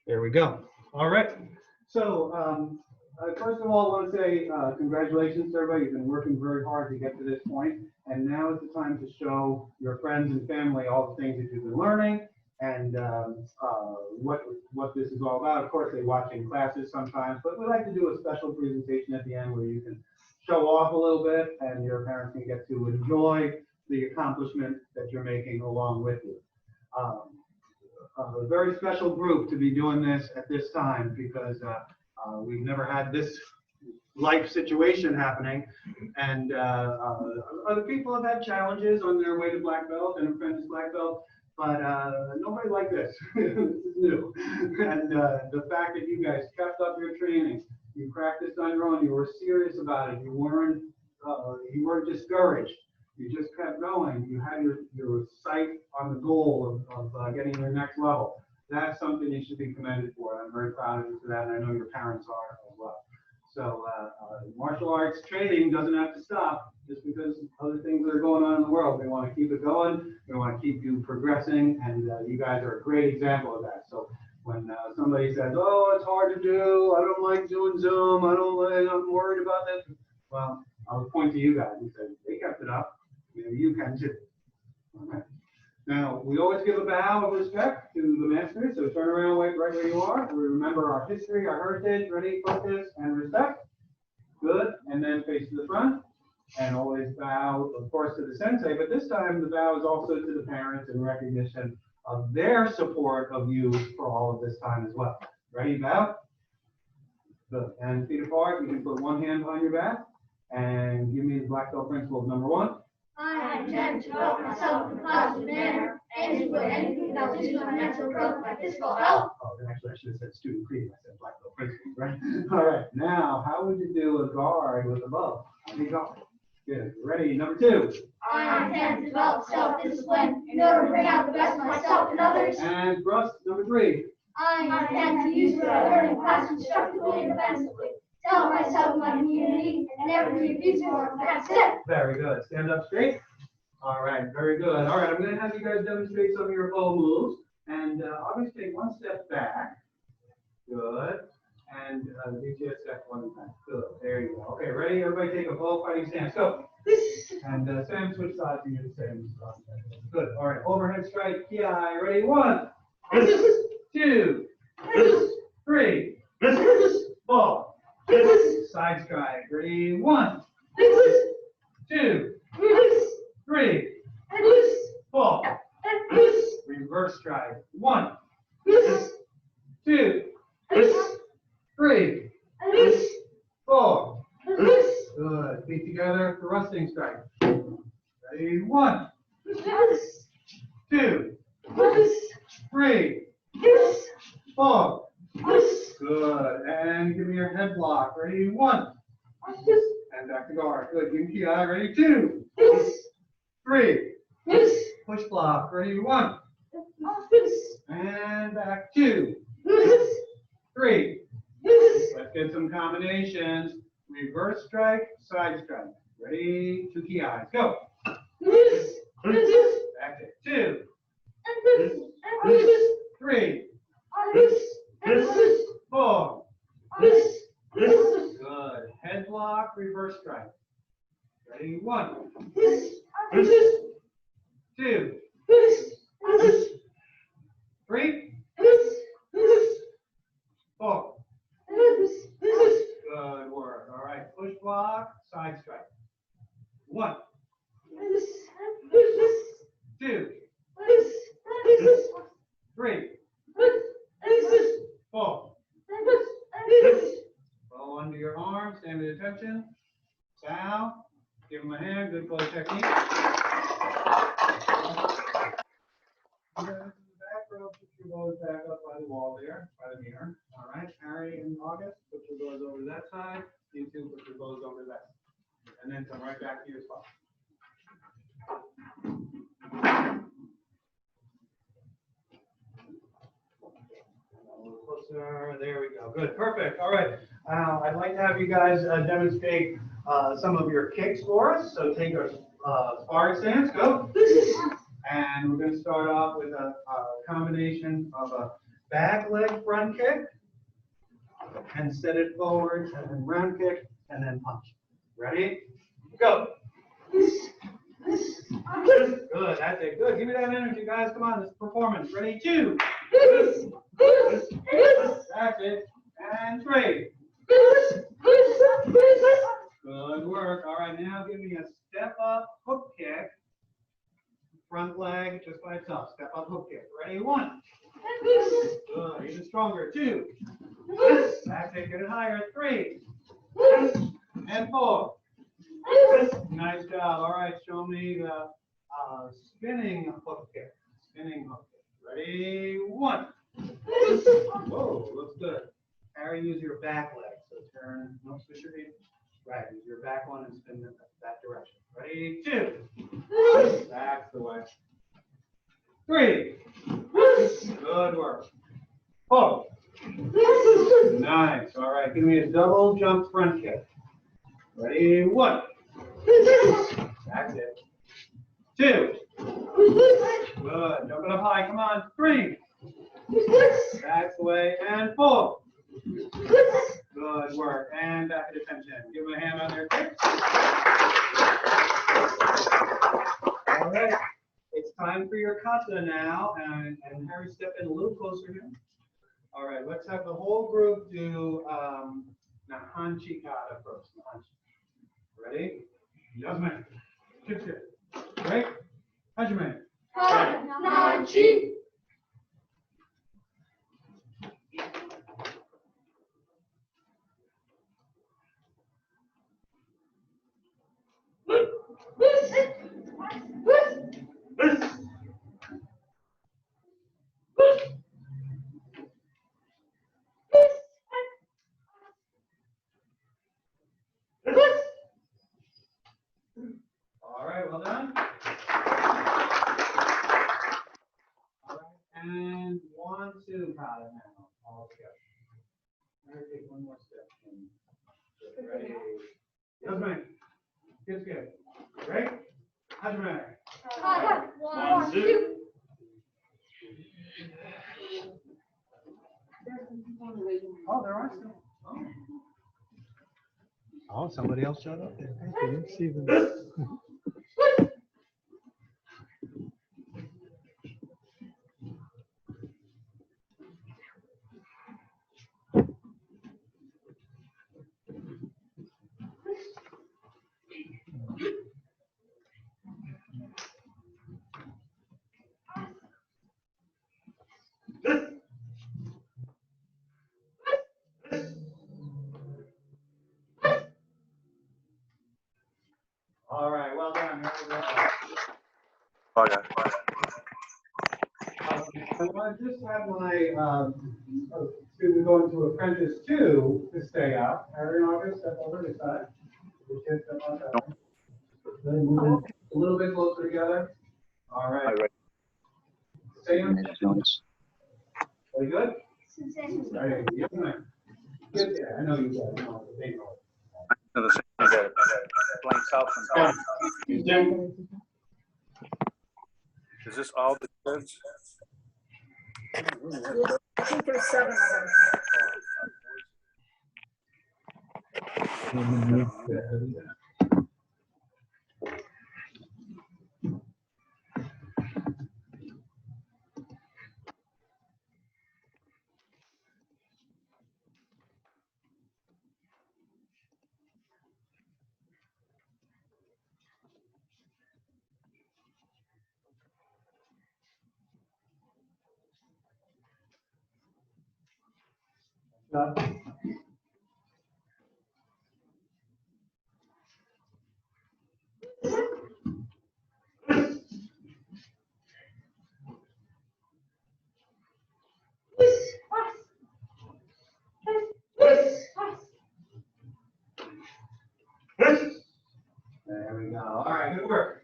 There we go. All right. So first of all, I want to say congratulations to everybody. You've been working very hard to get to this point, and now is the time to show your friends and family all the things that you've been learning and what this is all about. Of course, they watch in classes sometimes, but we like to do a special presentation at the end where you can show off a little bit, and your parents can get to enjoy the accomplishment that you're making along with you. A very special group to be doing this at this time because we've never had this life situation happening, and other people have had challenges on their way to black belt and apprentice black belt, but nobody like this. This is new, and the fact that you guys kept up your training, you practiced on your own, you were serious about it, you weren't discouraged. You just kept going. You had your sight on the goal of getting to your next level. That's something you should be commended for. I'm very proud of you for that, and I know your parents are as well. So martial arts training doesn't have to stop just because other things that are going on in the world. We want to keep it going. We want to keep you progressing, and you guys are a great example of that. So when somebody says, "Oh, it's hard to do. I don't like doing Zoom. I'm worried about this," well, I'll point to you guys and say, "They kept it up. You can too." Okay. Now, we always give a bow of respect to the masters, so turn around right where you are. We remember our history, our heritage, ready, focus, and respect. Good, and then face to the front, and always bow, of course, to the sensei, but this time the bow is also to the parents in recognition of their support of you for all of this time as well. Ready, bow? Good, and feet apart, you can put one hand behind your back, and give me the black belt principle of number 1. I intend to develop myself in a positive manner and to put anything that will do my mental growth, my physical health. Oh, actually, I should have said student creed. I said black belt principles, right? All right. Now, how would you do a guard with a bow? How do you go? Good. Ready? Number 2. I intend to develop self-discipline in order to bring out the best of myself and others. And thrust. Number 3. I intend to use what I learn in class constructively and offensively. Tell myself, my community, and never keep using more. That's it. Very good. Stand up straight. All right. Very good. All right. I'm going to have you guys demonstrate some of your bow moves. And obviously, take one step back. Good. And do just step one back. Good. There you go. Okay. Ready? Everybody take a bow fighting stance. Go. And Sam, switch sides and you're the same. Good. All right. Overhead strike. Ki. Ready? 1, 2, 3. Ball. Side strike. Ready? 1, 2, 3. Ball. Reverse strike. 1, 2, 3. 4. Good. Feet together. Thrusting strike. Ready? 1, 2, 3. 4. Good. And give me your head block. Ready? 1. And back to guard. Good. Give me Ki. Ready? 2, 3. Push block. Ready? 1. And back. 2, 3. Let's get some combinations. Reverse strike, side strike. Ready? 2 Ki. Go. Back to 2, 3, 4. Good. Head block, reverse strike. Ready? 1, 2, 3, 4. Good work. All right. Push block, side strike. 1, 2, 3, 4. Roll under your arm, stand at attention. Bow. Give him a hand. Good flow technique. Back row, put your bows back up by the wall there, by the mirror. All right. Harry and August, put your bows over that side. You two, put your bows over that. And then come right back to your spot. A little closer. There we go. Good. Perfect. All right. I'd like to have you guys demonstrate some of your kicks for us. So take a sparring stance. Go. And we're going to start off with a combination of a back leg front kick, and set it forward, and then round kick, and then punch. Ready? Go. Good, that's it. Good. Give me that energy, guys. Come on, this is performance. Ready? 2. That's it. And 3. Good work. All right, now give me a step up hook kick. Front leg just by itself. Step up hook kick. Ready? 1. Good. Even stronger. 2. That's it. Get it higher. 3. And 4. Nice job. All right, show me the spinning hook kick. Spinning hook kick. Ready? 1. Whoa, looks good. Harry, use your back leg. So turn, no, switch your feet. Right, use your back one and spin it that direction. Ready? 2. That's the way. 3. Good work. 4. Nice. All right, give me a double jump front kick. Ready? 1. That's it. 2. Good. Jump it up high. Come on. 3. That's the way. And 4. Good work. And back at attention. Give them a hand on their kick. All right. It's time for your kata now. And Harry, step in a little closer here. All right. Let's have the whole group do Nahanchi kata first. Nahanchi. Ready? Yasmin. Kick it. Right? Hajime. Nahanchi. All right, well done. All right, and 1, 2, kata now. All together. Now take one more step. Ready? Yasmin. Kids good. Right? Hajime. 1, 2. Oh, there are some. Oh. Oh, somebody else showed up there. I didn't see them. All right, well done. Okay. I want to just have my student going to Apprentice 2 to stay up. Harry and August, step over this side. The kids step on that one. Then move in a little bit closer together. All right. Same. Very good? All right. Yes, ma'am. Get there. I know you guys know the big one. The same that blanks out from Is this all the kids? I think there's 7 of them. There we go. All right, good work.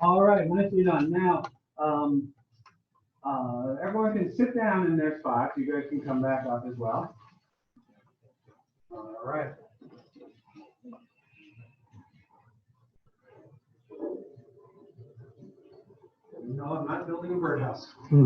All right, nicely done. Now, everyone can sit down in their spots. You guys can come back up as well. All right. No, I'm not building a birdhouse. All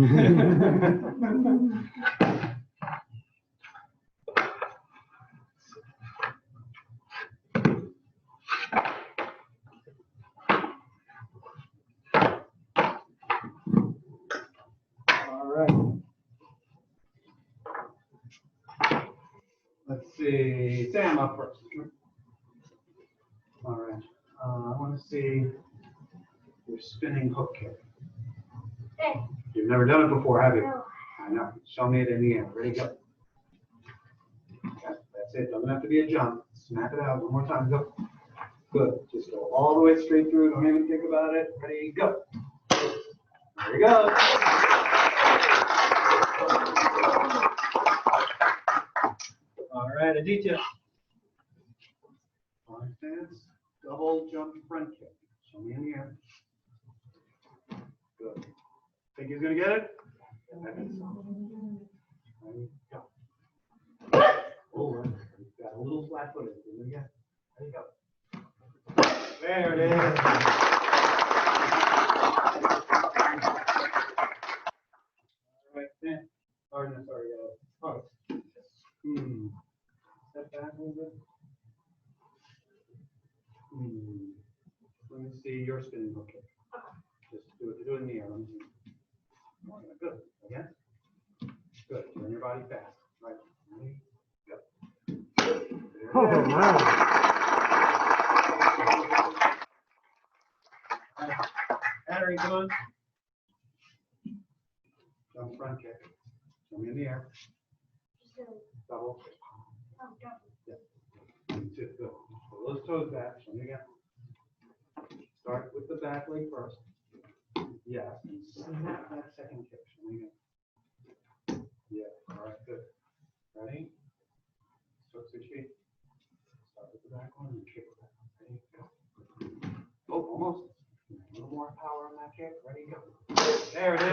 right. Let's see, Sam up first. All right. I want to see your spinning hook kick. Okay. You've never done it before, have you? No. I know. Show me it in the air. Ready, go. Okay, that's it. Doesn't have to be a jump. Snap it out one more time. Go. Good. Just go all the way straight through. Don't even think about it. Ready, go. There you go. All right, Aditya. Arm stance, double jump front kick. Show me in the air. Good. Think he's gonna get it? Ready, go. Oh, got a little flat footed. Again. There you go. There it is. All right, then. Oh, no, sorry. Oh. Step back a little bit. Let me see your spinning hook kick. Just do it in the air. Let me see. Good. Again. Good. Turn your body fast. Right. Ready? Go. Oh, wow. Battery, come on. Jump front kick. Show me in the air. Double. Yeah. 1, 2, go. Pull those toes back. Show me again. Start with the back leg first. Yes. And snap that second kick. Show me again. Yeah. All right. Good. Ready? Switch feet. Start with the back one and kick with that. Ready? Go. Oh, almost. A little more power on that kick. Ready? Go. There it is.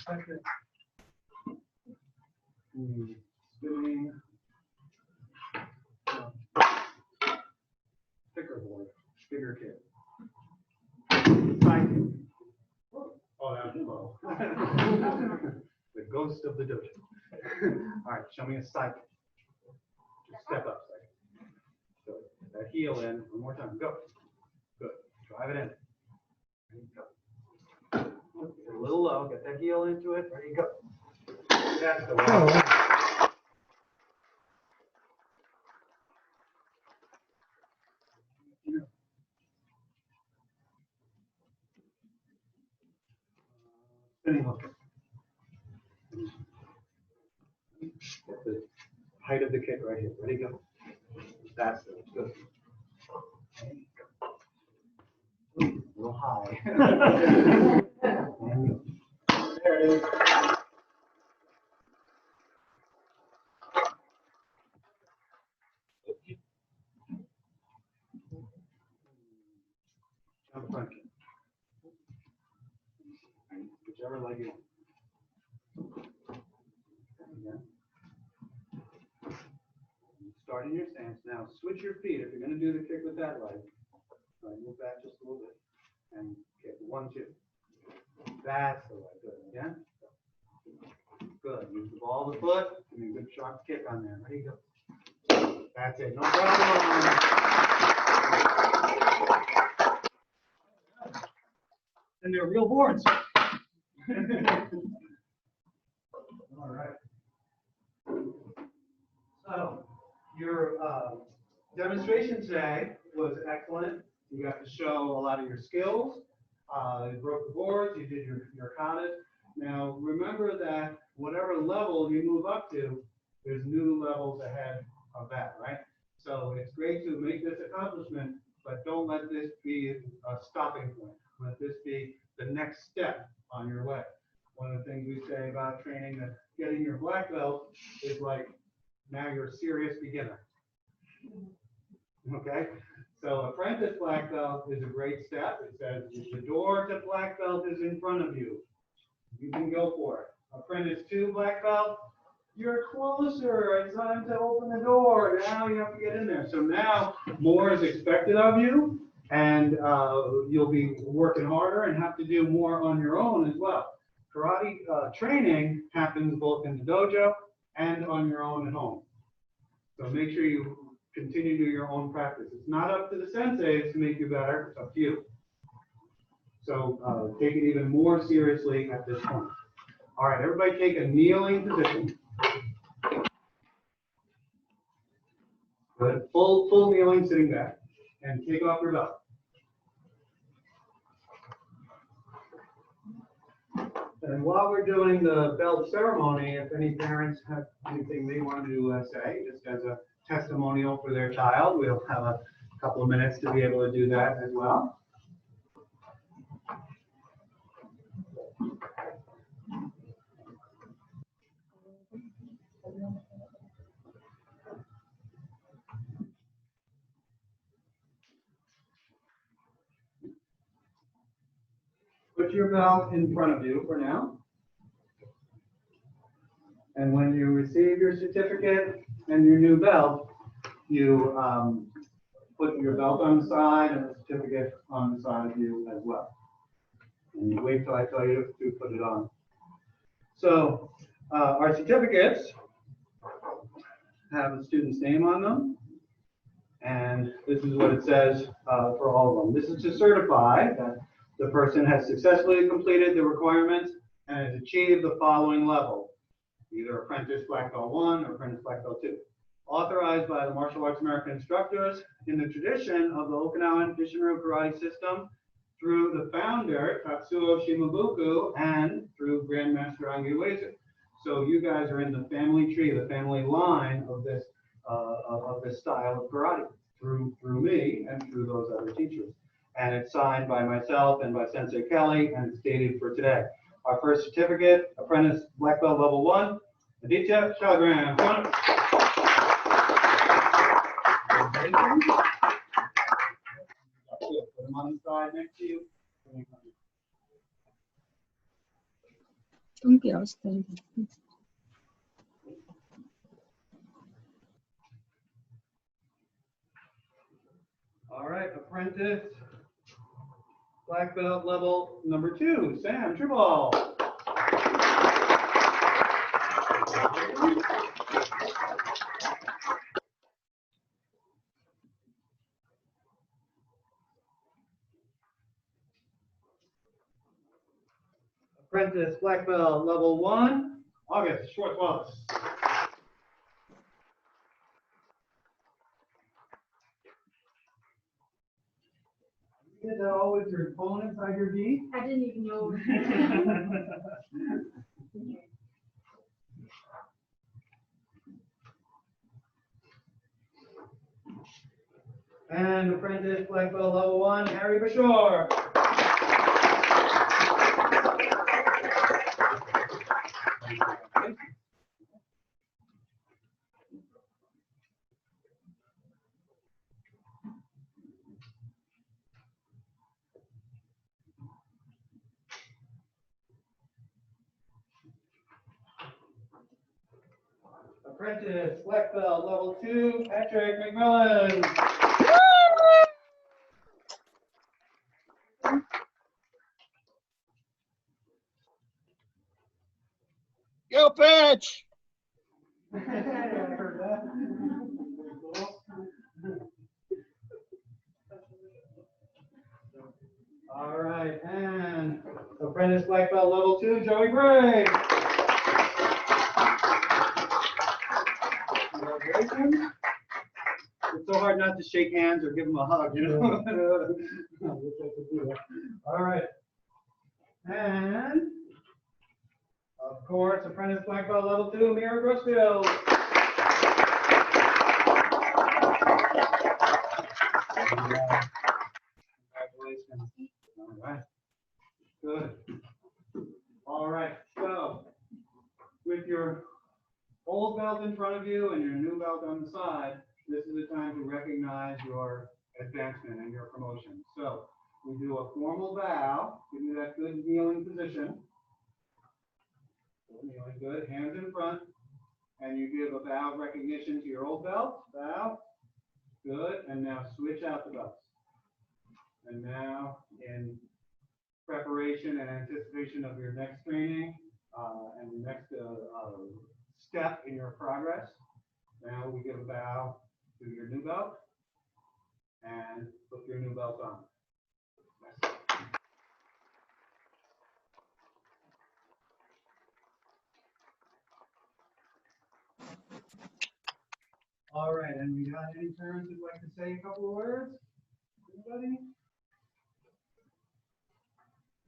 Second. Spinning. Thicker board. Bigger kick. Side kick. Oh, that was low. The ghost of the dojo. All right, show me a side kick. Just step up second. Good. Get that heel in. One more time. Go. Good. Drive it in. Ready, go. Get it a little low. Get that heel into it. Ready, go. That's the way. Spinning hook. Get the height of the kick right here. Ready, go. That's it. Good. A little high. There it is. Jump front kick. Whichever leg you want. Again. Start in your stance. Now switch your feet. If you're going to do the kick with that leg, move back just a little bit and kick 1, 2. That's the way. Good. Again. Good. Use the ball of the foot and a good sharp kick on there. Ready, go. That's it. No problem. And they're real boards. All right. So your demonstration today was excellent. You got to show a lot of your skills. You broke the boards. You did your katas. Now remember that whatever level you move up to, there's new levels ahead of that, right? So it's great to make this accomplishment, but don't let this be a stopping point. Let this be the next step on your way. One of the things we say about training, that getting your black belt is like, now you're a serious beginner. Okay? So apprentice black belt is a great step. It says the door to black belt is in front of you. You can go for it. Apprentice 2 black belt, You're closer. It's time to open the door. Now you have to get in there. So now more is expected of you, and you'll be working harder and have to do more on your own as well. Karate training happens both in the dojo and on your own at home. So make sure you continue to do your own practice. It's not up to the senseis to make you better. It's up to you. So take it even more seriously at this point. All right, everybody take a kneeling position. Good. Full kneeling, sitting back, and take off your belt. And while we're doing the belt ceremony, if any parents have anything they want to say, just as a testimonial for their child, we'll have a couple of minutes to be able to do that as well. Put your belt in front of you for now. And when you receive your certificate and your new belt, you put your belt on the side and the certificate on the side of you as well. And you wait till I tell you to put it on. So our certificates have the student's name on them. And this is what it says for all of them. This is to certify that the person has successfully completed the requirements and has achieved the following level, either Apprentice Black Belt 1 or Apprentice Black Belt 2. Authorized by the Martial Arts American instructors in the tradition of the Okinawan Kishinryu karate system through the founder, Tatsuo Shimabuku, and through Grandmaster Angi Uezu. So you guys are in the family tree, the family line of this style of karate through me and through those other teachers. And it's signed by myself and by Sensei Kelly, and it's dated for today. Our first certificate, Apprentice Black Belt Level 1, Aditya Shalagram. Put them on the side next to you. All right, Apprentice Black Belt Level number 2, Sam Tribal. Apprentice Black Belt Level 1, August Schwartz-Wallace. You did that all with your phone inside your V? I didn't even know. And Apprentice Black Belt Level 1, Harry Bashore. Apprentice Black Belt Level 2, Patrick McMillan. Go pitch! I heard that. All right, and Apprentice Black Belt Level 2, Joey Gray. Congratulations. It's so hard not to shake hands or give them a hug, you know? All right. And, of course, Apprentice Black Belt Level 2, Mira Grossfield. Congratulations. All right. Good. All right. So, with your old belt in front of you and your new belt on the side, this is the time to recognize your advancement and your promotion. So, we do a formal bow, give you that good kneeling position. Kneeling good, hands in front. and you give a bow of recognition to your old belt. Bow. Good. And now switch out the belts. And now in preparation and anticipation of your next training and the next step in your progress, now we give a bow to your new belt and put your new belt on. All right, and we got any parents who'd like to say a couple of words? Anybody?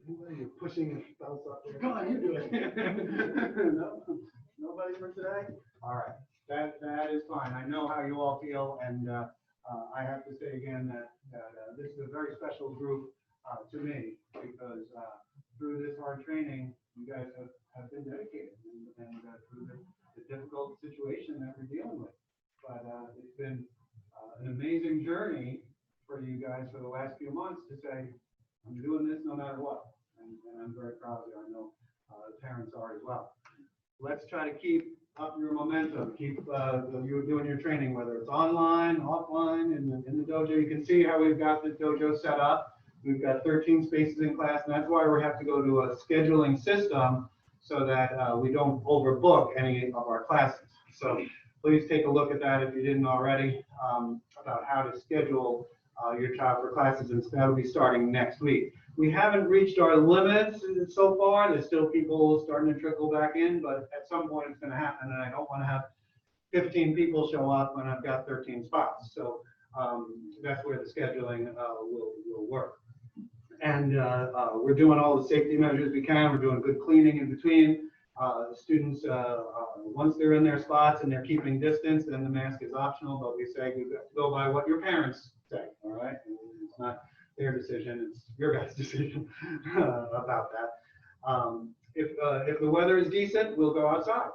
Anybody pushing your belts up there? Come on, you do it. No, nobody for today? All right, that is fine. I know how you all feel, and I have to say again that this is a very special group to me because through this hard training, you guys have been dedicated and through the difficult situation that we're dealing with. But it's been an amazing journey for you guys for the last few months to say, I'm doing this no matter what. And I'm very proud of you. I know the parents are as well. Let's try to keep up your momentum. Keep you doing your training, whether it's online, offline, in the dojo. You can see how we've got the dojo set up. We've got 13 spaces in class, and that's why we have to go to a scheduling system so that we don't overbook any of our classes. So please take a look at that if you didn't already, about how to schedule your child for classes, and that'll be starting next week. We haven't reached our limits so far. There's still people starting to trickle back in, but at some point it's going to happen, and I don't want to have 15 people show up when I've got 13 spots. So that's where the scheduling will work. And we're doing all the safety measures we can. We're doing good cleaning in between. The students, once they're in their spots and they're keeping distance, then the mask is optional, but we say you have to go by what your parents say, all right? It's not their decision, it's your guys' decision about that. If the weather is decent, we'll go outside.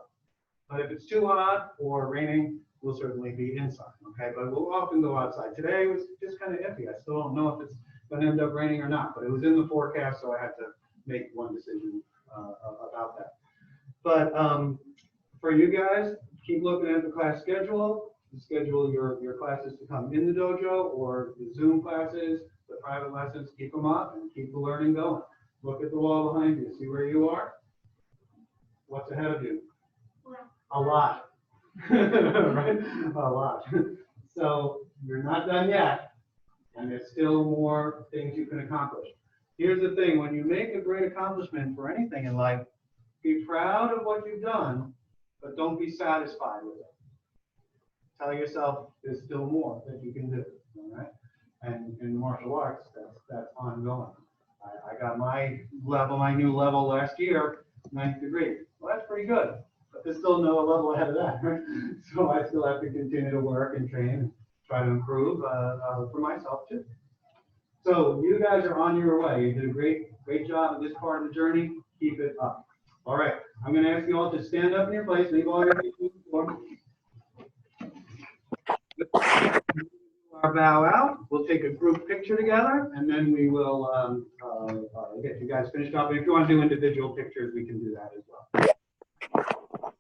But if it's too hot or raining, we'll certainly be inside, okay? But we'll often go outside. Today was just kind of iffy. I still don't know if it's going to end up raining or not, but it was in the forecast, so I had to make one decision about that. But for you guys, keep looking at the class schedule. Schedule your classes to come in the dojo or the Zoom classes, the private lessons. Keep them up and keep the learning going. Look at the wall behind you. See where you are? What's ahead of you? A lot. Right? A lot. So you're not done yet, and there's still more things you can accomplish. Here's the thing. When you make a great accomplishment for anything in life, be proud of what you've done, but don't be satisfied with it. Tell yourself there's still more that you can do, all right? And in martial arts, that's ongoing. I got my new level last year, 9th degree. Well, that's pretty good, but there's still no level ahead of that, right? So I still have to continue to work and train and try to improve for myself too. So you guys are on your way. You did a great job of this part of the journey. Keep it up. All right, I'm going to ask you all to stand up in your place. Leave all your feet on the floor. Our bow out. We'll take a group picture together, and then we will get you guys finished up. If you want to do individual pictures, we can do that as well. What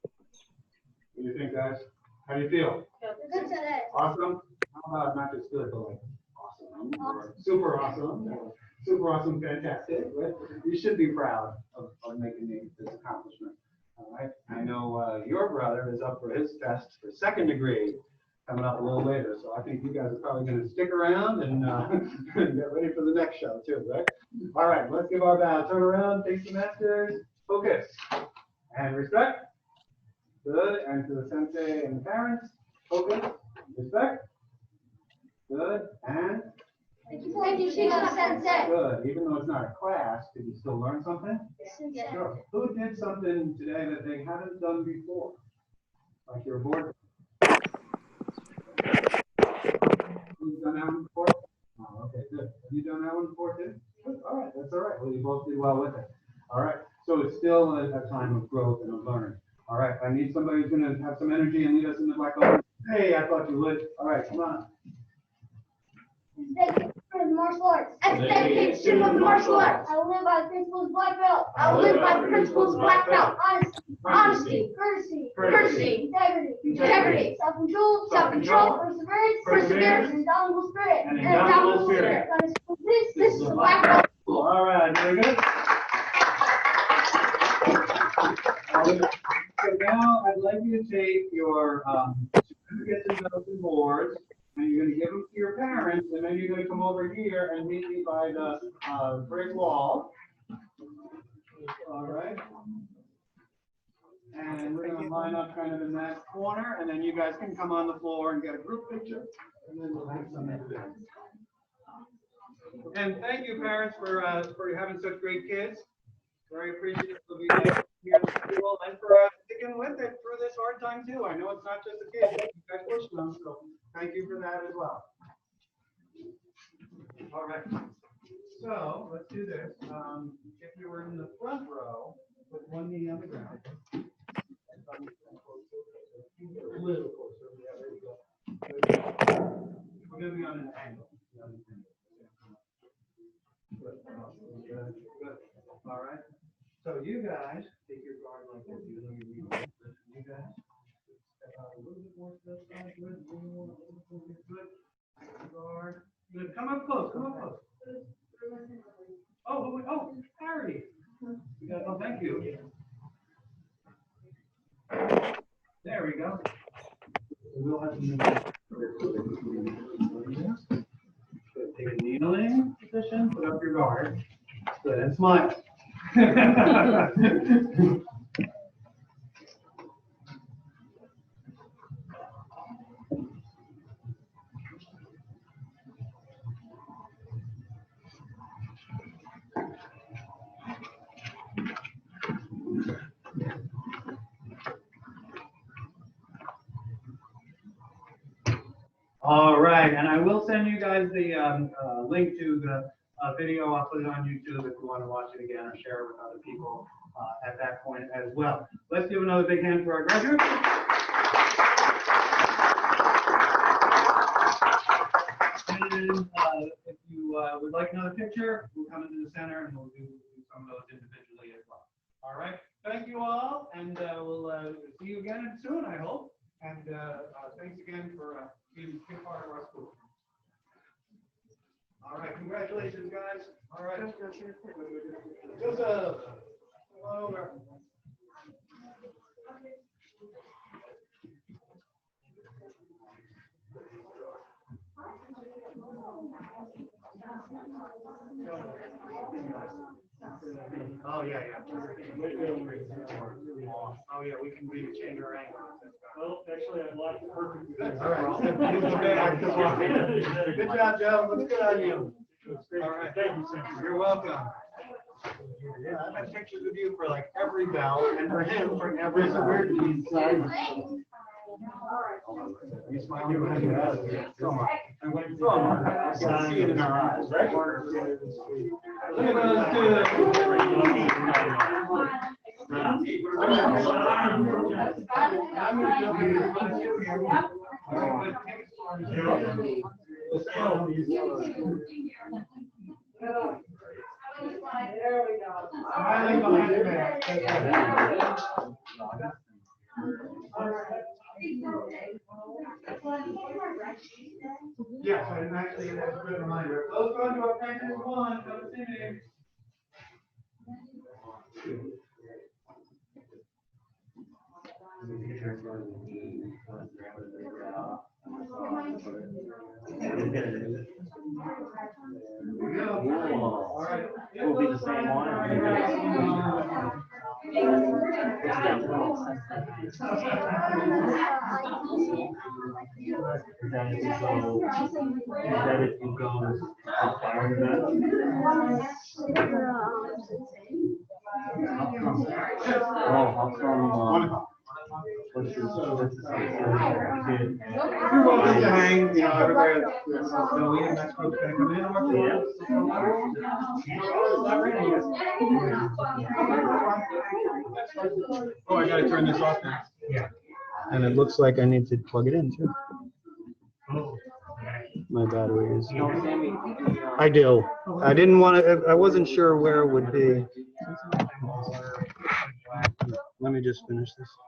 do you think, guys? How do you feel? Good today. Awesome? How about not just good, but like awesome? Or super awesome? Super awesome, fantastic. Right? You should be proud of making this accomplishment. All right. I know your brother is up for his test for 2nd degree coming up a little later, so I think you guys are probably going to stick around and get ready for the next show too, right? All right, let's give our bow. Turn around, face the masters, focus, and respect. Good. And to the sensei and the parents, focus, respect. Good. And Thank you, Sensei. good. Even though it's not a class, did you still learn something? Yes. Sure. Who did something today that they haven't done before? Like your board? Who's done that one before? Oh, okay, good. Have you done that one before too? Good. All right, that's all right. Well, you both did well with it. All right. So it's still a time of growth and of learning. All right. I need somebody who's going to have some energy and lead us in the black belt. Hey, I thought you would. All right, come on. Dedication to martial arts. Dedication to martial arts. I will live by the principles of black belt. I will live by the principles of black belt. Honesty, honesty, courtesy, integrity, self-control, perseverance, and indomitable spirit. This is a black belt. All right, very good. So now I'd like you to take your certificates and notes and boards, and you're going to give them to your parents, and then you're going to come over here and meet me by the brick wall. All right. And we're going to line up kind of in that corner, and then you guys can come on the floor and get a group picture. And then we'll have some of that. And thank you, parents, for having such great kids. Very appreciative of you guys here at the school and for sticking with it through this hard time too. I know it's not just the kids, you guys pushed them, so thank you for that as well. All right. So let's do this. If you were in the front row, put one knee on the ground. A little closer. Yeah, there you go. We're going to be on an angle. Good. All right. So you guys take your guard like this. You guys step out a little bit more. Step out. Good. Good. Guard. Good. Come up close. Oh, Harry. Oh, thank you. There we go. We'll have to take a kneeling position, put up your guard. Good, and smile. All right, and I will send you guys the link to the video. I'll put it on YouTube if you want to watch it again or share it with other people at that point as well. Let's give another big hand for our graduates. And if you would like another picture, we'll come into the center and we'll do some of those individually as well. All right, thank you all, and we'll see you again soon, I hope. And thanks again for being a part of our school. All right, congratulations, guys. All right. Joseph, come over. Oh, yeah. Oh, yeah, we can change our angle. Well, actually, I'd like to work with you. All right. Good job, Joe. Looks good on you. All right. Thank you, sir. You're welcome. Yeah, I've had pictures of you for like every bell, and for him for every weird inside. You smile behind your eyes. So much. And when you throw them, I can see it in our eyes, right? Look at those two. There we go. Smiling behind your back. Yes, and actually, that's a good reminder. Those going to Apprentice 1, come see me. All right. Will be the same one. You're welcome to hang, everybody. So we have next group's gonna come in. Oh, I gotta turn this off now. Yeah. And it looks like I need to plug it in too. My battery is. I do. I didn't want to. I wasn't sure where it would be. Let me me just finish this.